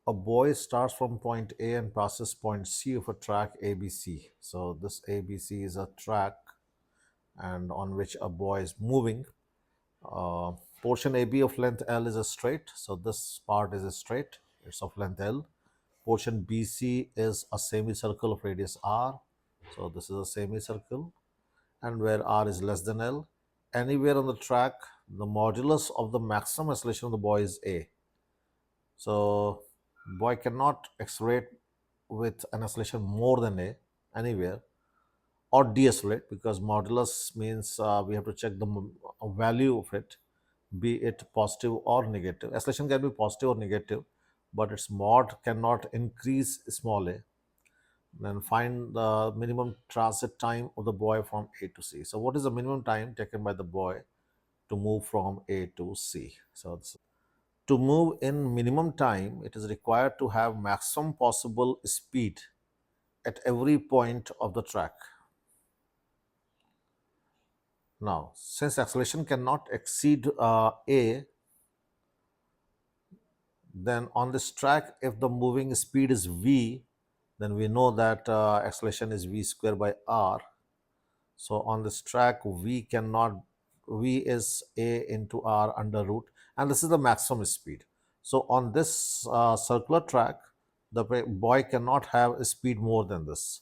a boy starts from point A and passes point C of a track ABC. So this ABC is a track and on which a boy is moving. Uh, Portion AB of length L is a straight. So this part is a straight. It's of length L. Portion BC is a semicircle of radius R. So this is a semicircle. And where R is less than L. Anywhere on the track, the modulus of the maximum acceleration of the boy is A. So boy cannot accelerate with an acceleration more than A anywhere or decelerate, because modulus means we have to check the value of it, be it positive or negative. Acceleration can be positive or negative, but its mod cannot increase small a. Then find the minimum transit time of the boy from A to C. So what is the minimum time taken by the boy to move from A to C? To move in minimum time, it is required to have maximum possible speed at every point of the track. Now, since acceleration cannot exceed A, then on this track, if the moving speed is V, then we know that acceleration is V square by R. So on this track, V is A into R under root, and this is the maximum speed. So on this circular track, the boy cannot have a speed more than this.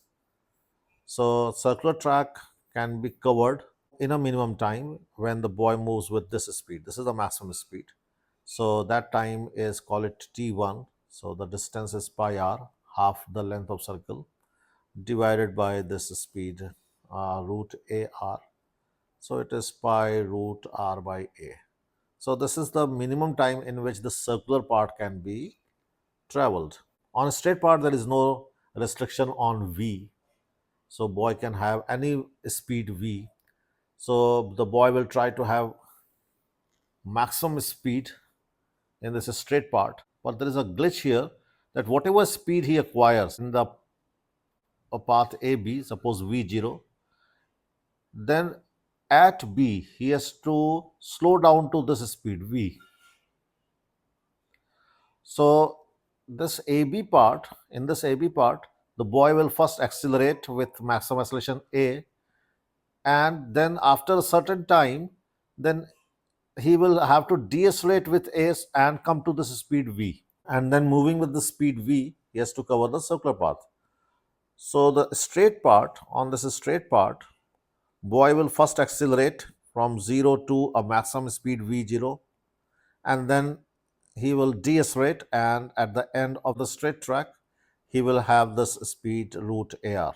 So circular track can be covered in a minimum time when the boy moves with this speed. This is the maximum speed. So that time is, call it t1. So the distance is pi r, half the length of circle, divided by this speed, root ar. So it is pi root r by a. So this is the minimum time in which the circular part can be traveled. On a straight part, there is no restriction on v. So boy can have any speed v. So the boy will try to have maximum speed in this straight part, but there is a glitch here, that whatever speed he acquires in the path AB, suppose V0, then at B he has to slow down to this speed V. So this AB part, in this AB part, the boy will first accelerate with maximum acceleration A, and then after a certain time, then he will have to decelerate with A and come to this speed V. And then moving with the speed V, he has to cover the circular path. So the straight part, on this straight part, boy will first accelerate from 0 to a maximum speed V0, and then he will decelerate, and at the end of the straight track, he will have this speed root AR.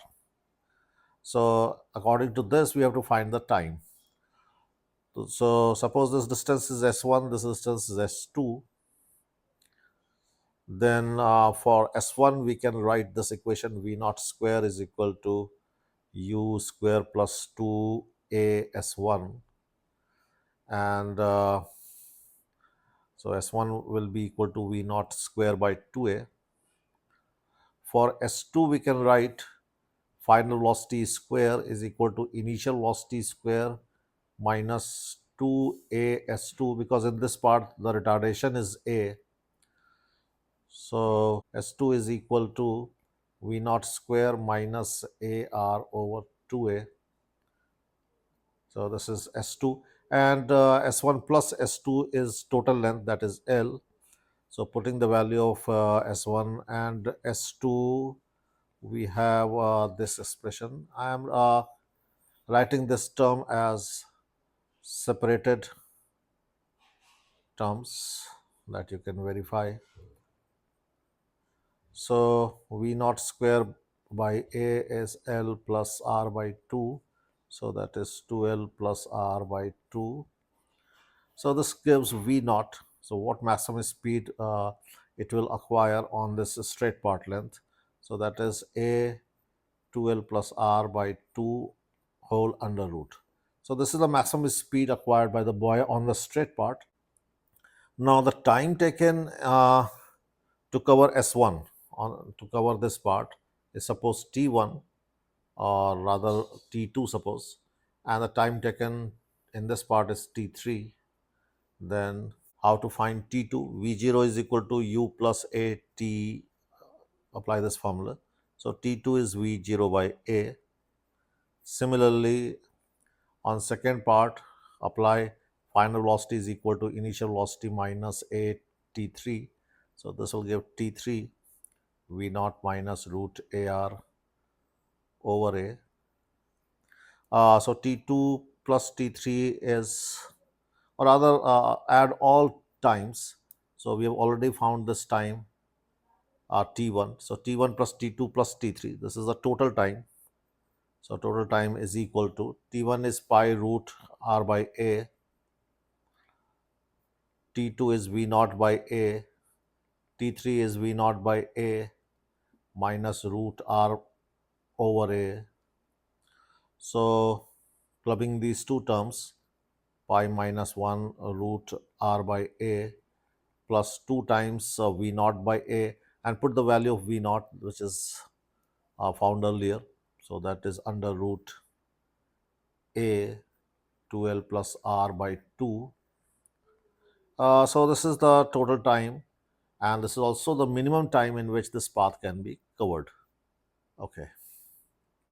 So according to this, we have to find the time. So suppose this distance is S1, this distance is S2. Then for S1, we can write this equation: V naught square is equal to U square plus 2A S1. And so S1 will be equal to V naught square by 2A. For S2, we can write final velocity square is equal to initial velocity square minus 2A S2, because in this part, the retardation is A. So S2 is equal to V naught square minus AR over 2A. So this is S2, and S1 plus S2 is total length, that is L. So putting the value of S1 and S2, we have this expression. I am writing this term as separated terms that you can verify. So V naught square by A is L plus R by 2. So that is 2L plus R by 2. So this gives V naught. So what maximum speed it will acquire on this straight part length. So that is A 2L plus R by 2 whole under root. So this is the maximum speed acquired by the boy on the straight part. Now the time taken to cover S1, to cover this part, is suppose T1, or rather T2 suppose, and the time taken in this part is T3. Then How to find T2? V0 is equal to U plus A T. Apply this formula. So T2 is V0 by A. Similarly, on second part, apply final velocity is equal to initial velocity minus A T3. So this will give T3 V0 minus root AR over A. So T2 plus T3 is, or rather, add all times. So we have already found this time T1. So T1 plus T2 plus T3. This is the total time. So total time is equal to T1 is pi root R by A. T2 is V naught by A. T3 is V naught by A minus root R over A. So clubbing these two terms, pi minus 1 root R by A plus 2 times V naught by A, and put the value of V naught, which is found earlier. So that is under root A 2L plus R by 2. So this is the total time, and this is also the minimum time in which this path can be covered. Okay.